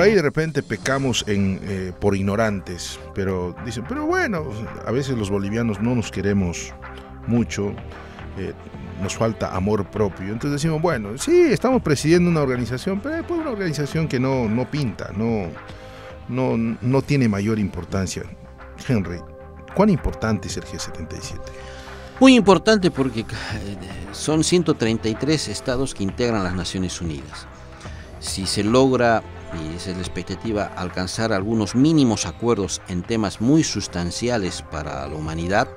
ahí de repente pecamos por ignorantes, pero dicen, pero bueno, a veces los bolivianos no nos queremos mucho, nos falta amor propio. Entonces decimos, bueno, sí, estamos presidiendo una organización, pero es una organización que no pinta, no tiene mayor importancia. Henry, ¿cuán importante es el G77? Muy importante porque son 133 estados que integran las Naciones Unidas. Si se logra, y esa es la expectativa, alcanzar algunos mínimos acuerdos en temas muy sustanciales para la humanidad,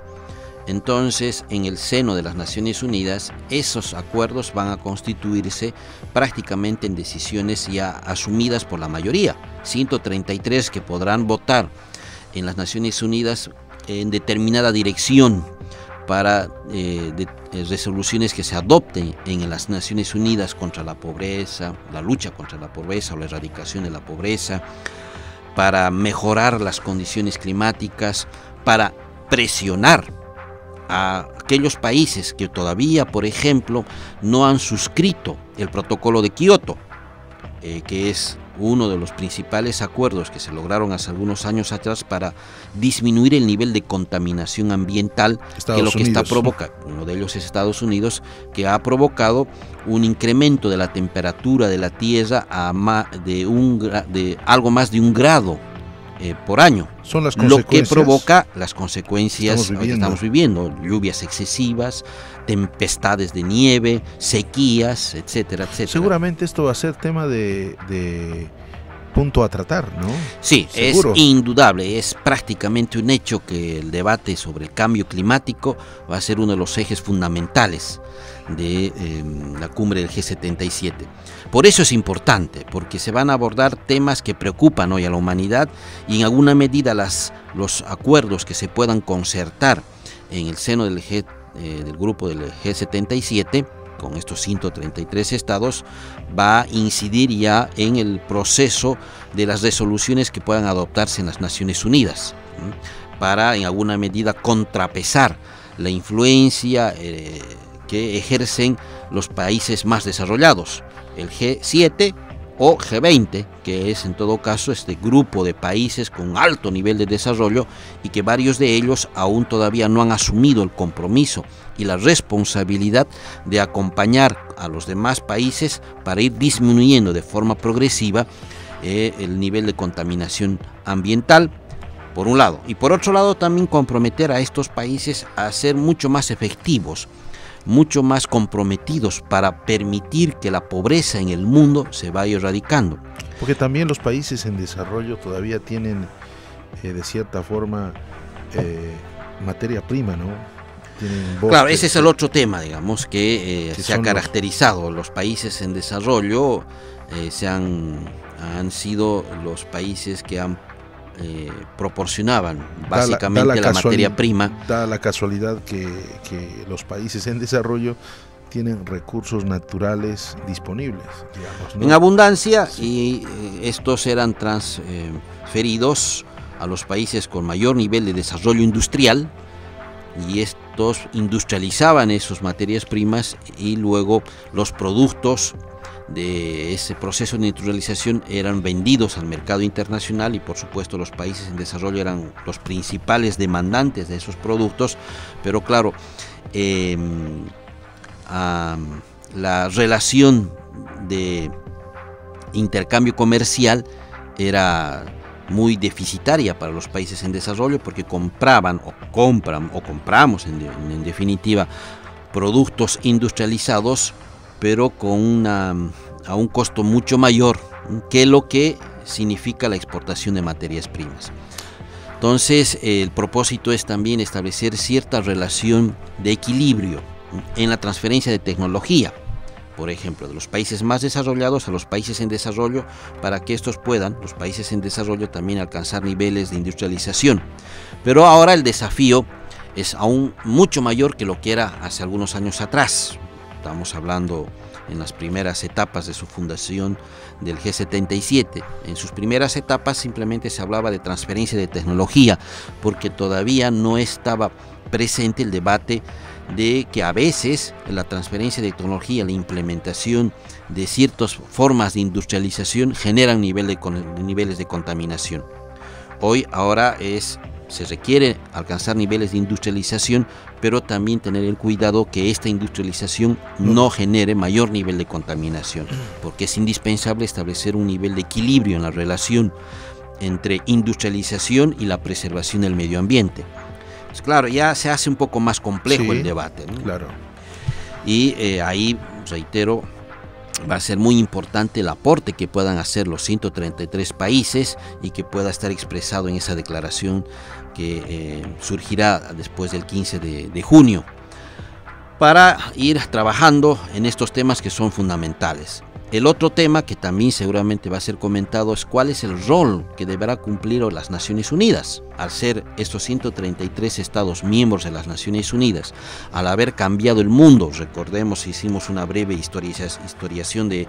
entonces en el seno de las Naciones Unidas esos acuerdos van a constituirse prácticamente en decisiones ya asumidas por la mayoría. 133 que podrán votar en las Naciones Unidas en determinada dirección para resoluciones que se adopten en las Naciones Unidas contra la pobreza, la lucha contra la pobreza o la erradicación de la pobreza, para mejorar las condiciones climáticas, para presionar a aquellos países que todavía, por ejemplo, no han suscrito el protocolo de Kioto, que es uno de los principales acuerdos que se lograron hace algunos años atrás para disminuir el nivel de contaminación ambiental, que lo que está provocando, uno de ellos es Estados Unidos, que ha provocado un incremento de la temperatura de la Tierra de algo más de 1 grado por año. Son las lo que provoca las consecuencias que estamos viviendo, lluvias excesivas, tempestades de nieve, sequías, etcétera, etcétera. Seguramente esto va a ser tema de punto a tratar, ¿no? Sí, ¿seguro? Es indudable, es prácticamente un hecho que el debate sobre el cambio climático va a ser uno de los ejes fundamentales de la cumbre del G77. Por eso es importante, porque se van a abordar temas que preocupan hoy a la humanidad y en alguna medida los acuerdos que se puedan concertar en el seno del grupo del G77 con estos 133 estados va a incidir ya en el proceso de las resoluciones que puedan adoptarse en las Naciones Unidas para en alguna medida contrapesar la influencia que ejercen los países más desarrollados, el G7 o G20, que es en todo caso este grupo de países con alto nivel de desarrollo y que varios de ellos aún todavía no han asumido el compromiso y la responsabilidad de acompañar a los demás países para ir disminuyendo de forma progresiva el nivel de contaminación ambiental, por un lado, y por otro lado también comprometer a estos países a ser mucho más efectivos, mucho más comprometidos para permitir que la pobreza en el mundo se vaya erradicando. Porque también los países en desarrollo todavía tienen, de cierta forma, materia prima, ¿no? Tienen bosques. Claro, ese es el otro tema, digamos, que se ha caracterizado. Los países en desarrollo han sido los países que han proporcionaban básicamente la materia prima. Da la casualidad que los países en desarrollo tienen recursos naturales disponibles, digamos, ¿no? En abundancia, sí. Y estos eran transferidos a los países con mayor nivel de desarrollo industrial, y estos industrializaban esas materias primas y luego los productos de ese proceso de industrialización eran vendidos al mercado internacional, y por supuesto los países en desarrollo eran los principales demandantes de esos productos, pero claro, la relación de intercambio comercial era muy deficitaria para los países en desarrollo, porque compraban o compramos en definitiva productos industrializados, pero a un costo mucho mayor que lo que significa la exportación de materias primas. Entonces, el propósito es también establecer cierta relación de equilibrio en la transferencia de tecnología, por ejemplo, de los países más desarrollados a los países en desarrollo, para que estos puedan, los países en desarrollo, también alcanzar niveles de industrialización. Pero ahora el desafío es aún mucho mayor que lo que era hace algunos años atrás. Estamos hablando en las primeras etapas de su fundación del G77. En sus primeras etapas simplemente se hablaba de transferencia de tecnología, porque todavía no estaba presente el debate de que a veces la transferencia de tecnología, la implementación de ciertas formas de industrialización generan niveles de contaminación. Ahora se requiere alcanzar niveles de industrialización, pero también tener el cuidado que esta industrialización no genere mayor nivel de contaminación, porque es indispensable establecer un nivel de equilibrio en la relación entre industrialización y la preservación del medio ambiente. Pues claro, ya se hace un poco más complejo el debate, ¿no? Claro. Y ahí, reitero, va a ser muy importante el aporte que puedan hacer los 133 países y que pueda estar expresado en esa declaración que surgirá después del 15 de junio, para ir trabajando en estos temas que son fundamentales. El otro tema que también seguramente va a ser comentado es cuál es el rol que deberá cumplir las Naciones Unidas. Al ser estos 133 estados miembros de las Naciones Unidas, al haber cambiado el mundo, recordemos, hicimos una breve historiación de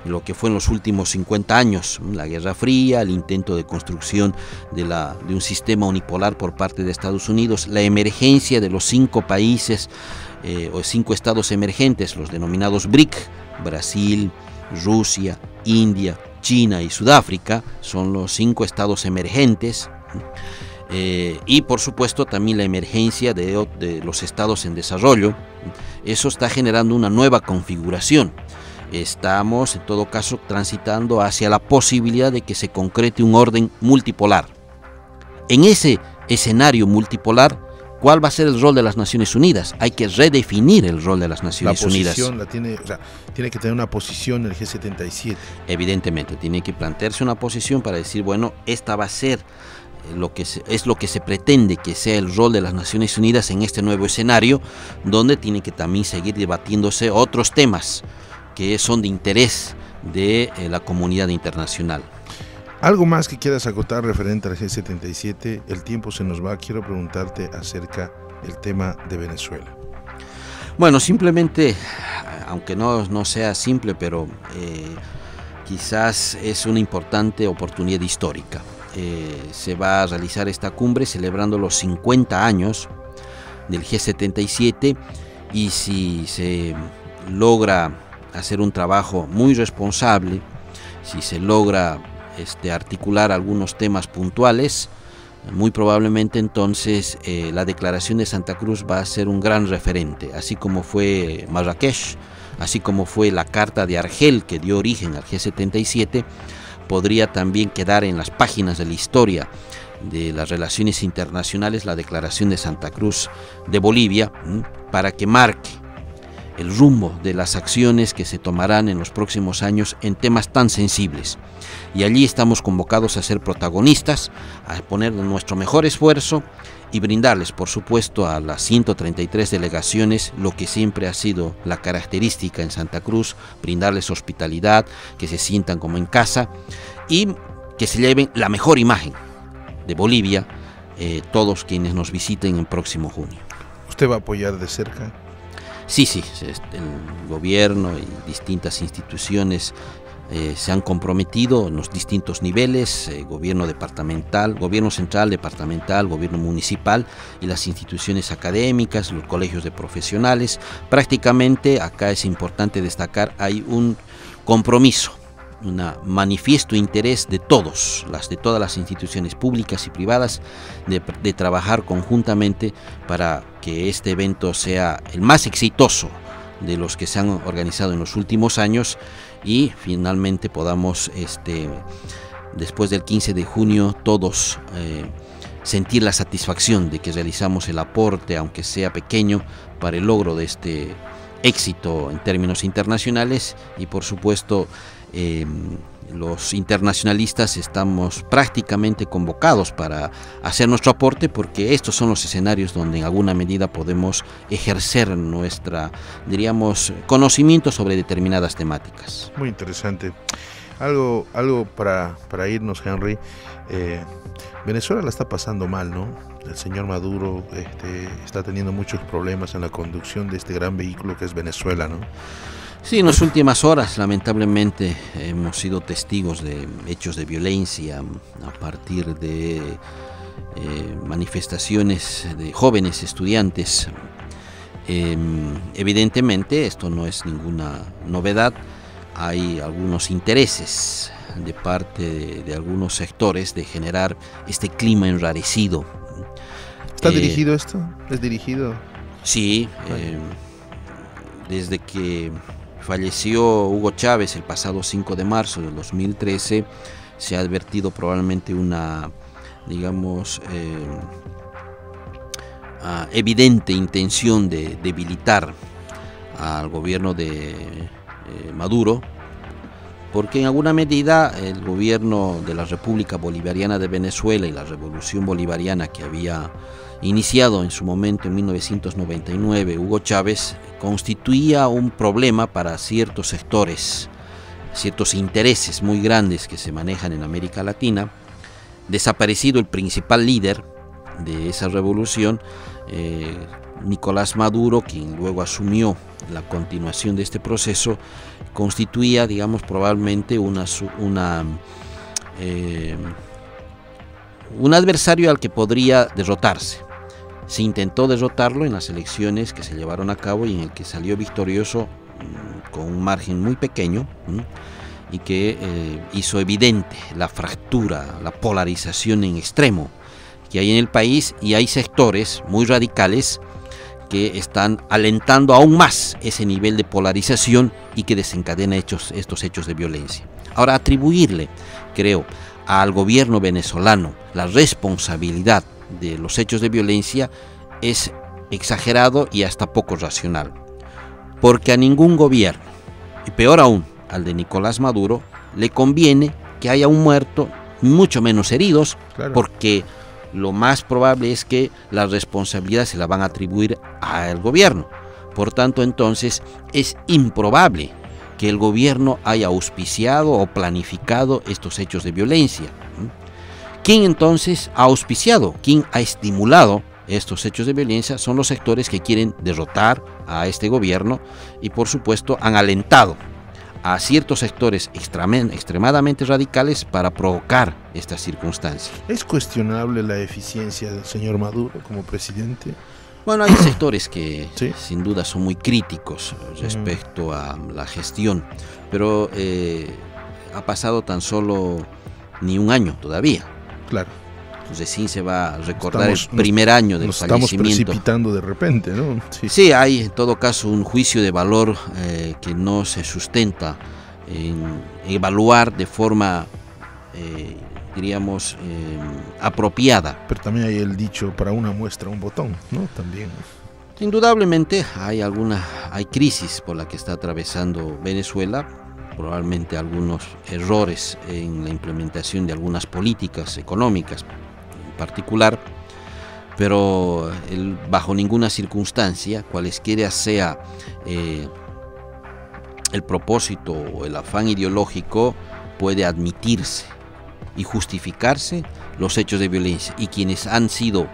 lo que fue en los últimos 50 años, la Guerra Fría, el intento de construcción de un sistema unipolar por parte de Estados Unidos, la emergencia de los 5 países o 5 estados emergentes, los denominados BRIC, Brasil, Rusia, India, China y Sudáfrica, son los 5 estados emergentes, y por supuesto también la emergencia de los estados en desarrollo. Eso está generando una nueva configuración. Estamos en todo caso transitando hacia la posibilidad de que se concrete un orden multipolar. En ese escenario multipolar, ¿cuál va a ser el rol de las Naciones Unidas? Hay que redefinir el rol de las Naciones Unidas. Tiene que tener una posición el G77. Evidentemente, tiene que plantearse una posición para decir, bueno, esta va a ser lo que se pretende que sea el rol de las Naciones Unidas en este nuevo escenario, donde tiene que también seguir debatiéndose otros temas que son de interés de la comunidad internacional. ¿Algo más que quieras acotar referente al G77? El tiempo se nos va. Quiero preguntarte acerca del tema de Venezuela. Bueno, simplemente, aunque no sea simple, pero quizás es una importante oportunidad histórica. Se va a realizar esta cumbre celebrando los 50 años del G77, y si se logra hacer un trabajo muy responsable, si se logra articular algunos temas puntuales, muy probablemente entonces la declaración de Santa Cruz va a ser un gran referente, así como fue Marrakech, así como fue la Carta de Argel que dio origen al G77, podría también quedar en las páginas de la historia de las relaciones internacionales la declaración de Santa Cruz de Bolivia, para que marque el rumbo de las acciones que se tomarán en los próximos años en temas tan sensibles. Y allí estamos convocados a ser protagonistas, a poner nuestro mejor esfuerzo y brindarles, por supuesto, a las 133 delegaciones lo que siempre ha sido la característica en Santa Cruz, brindarles hospitalidad, que se sientan como en casa y que se lleven la mejor imagen de Bolivia, todos quienes nos visiten en próximo junio. ¿Usted va a apoyar de cerca? Sí, el gobierno y distintas instituciones se han comprometido en los distintos niveles, gobierno departamental, gobierno central, departamental, gobierno municipal y las instituciones académicas, los colegios de profesionales. Prácticamente acá es importante destacar, hay un compromiso, un manifiesto interés de todas las instituciones públicas y privadas de trabajar conjuntamente para que este evento sea el más exitoso de los que se han organizado en los últimos años y finalmente podamos después del 15 de junio todos sentir la satisfacción de que realizamos el aporte, aunque sea pequeño, para el logro de este éxito en términos internacionales. Y por supuesto los internacionalistas estamos prácticamente convocados para hacer nuestro aporte, porque estos son los escenarios donde en alguna medida podemos ejercer nuestra, diríamos, conocimiento sobre determinadas temáticas. Muy interesante. Algo para irnos, Henry. Venezuela la está pasando mal, ¿no? El señor Maduro está teniendo muchos problemas en la conducción de este gran vehículo que es Venezuela, ¿no? Sí, en las últimas horas lamentablemente hemos sido testigos de hechos de violencia a partir de manifestaciones de jóvenes estudiantes Evidentemente esto no es ninguna novedad, hay algunos intereses de parte de algunos sectores de generar este clima enrarecido. ¿Está dirigido esto? ¿Es dirigido? Sí, desde que falleció Hugo Chávez el pasado 5 de marzo del 2013, se ha advertido probablemente una, digamos, evidente intención de debilitar al gobierno de Maduro, porque en alguna medida el gobierno de la República Bolivariana de Venezuela y la revolución bolivariana que había iniciado en su momento en 1999 Hugo Chávez constituía un problema para ciertos sectores, ciertos intereses muy grandes que se manejan en América Latina. Desaparecido el principal líder de esa revolución, Nicolás Maduro, quien luego asumió la continuación de este proceso, constituía, digamos, probablemente un adversario al que podría derrotarse. Se intentó derrotarlo en las elecciones que se llevaron a cabo y en el que salió victorioso con un margen muy pequeño, y que hizo evidente la fractura, la polarización en extremo que hay en el país, y hay sectores muy radicales que están alentando aún más ese nivel de polarización y que desencadena estos hechos de violencia. Ahora, atribuirle, creo, al gobierno venezolano la responsabilidad de los hechos de violencia es exagerado y hasta poco racional, porque a ningún gobierno, y peor aún al de Nicolás Maduro, le conviene que haya un muerto, mucho menos heridos, claro, porque lo más probable es que la responsabilidad se la van a atribuir al gobierno. Por tanto, entonces, es improbable que el gobierno haya auspiciado o planificado estos hechos de violencia. ¿Quién entonces ha auspiciado? ¿Quién ha estimulado estos hechos de violencia? Son los sectores que quieren derrotar a este gobierno y, por supuesto, han alentado a ciertos sectores extremadamente radicales para provocar estas circunstancias. ¿Es cuestionable la eficiencia del señor Maduro como presidente? Bueno, hay sectores que ¿sí?, sin duda son muy críticos respecto a la gestión, pero ha pasado tan solo ni un año todavía. Claro. Recién se va a recordar el primer año del fallecimiento. Estamos precipitando de repente, ¿no? Sí, hay en todo caso un juicio de valor que no se sustenta en evaluar de forma, diríamos, apropiada. Pero también hay el dicho, para una muestra un botón, ¿no? También. Indudablemente hay crisis por la que está atravesando Venezuela, probablemente algunos errores en la implementación de algunas políticas económicas particular, pero bajo ninguna circunstancia, cualesquiera sea el propósito o el afán ideológico, puede admitirse y justificarse los hechos de violencia, y quienes han sido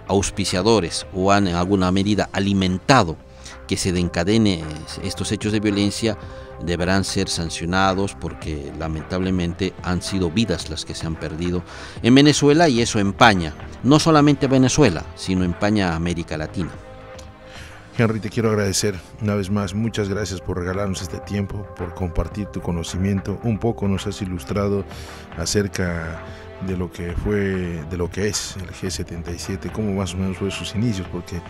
auspiciadores o han en alguna medida alimentado que se desencadenen estos hechos de violencia deberán ser sancionados, porque lamentablemente han sido vidas las que se han perdido en Venezuela, y eso empaña no solamente a Venezuela, sino empaña a América Latina. Henry, te quiero agradecer una vez más, muchas gracias por regalarnos este tiempo, por compartir tu conocimiento. Un poco nos has ilustrado acerca de lo que es el G77, cómo más o menos fue sus inicios, porque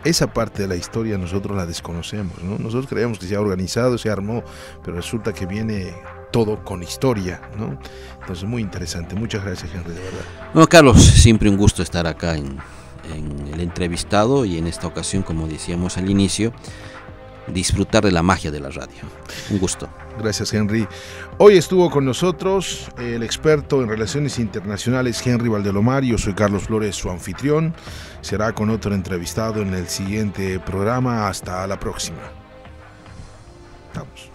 esa parte de la historia nosotros la desconocemos, ¿no? Nosotros creemos que se ha organizado, se armó, pero resulta que viene todo con historia, ¿no? Entonces, muy interesante. Muchas gracias, Henry, de verdad. Bueno, Carlos, siempre un gusto estar acá en el entrevistado, y en esta ocasión, como decíamos al inicio, disfrutar de la magia de la radio. Un gusto. Gracias, Henry. Hoy estuvo con nosotros el experto en relaciones internacionales Henry Valdelomar. Yo soy Carlos Flores, su anfitrión. Será con otro entrevistado en el siguiente programa. Hasta la próxima. Vamos.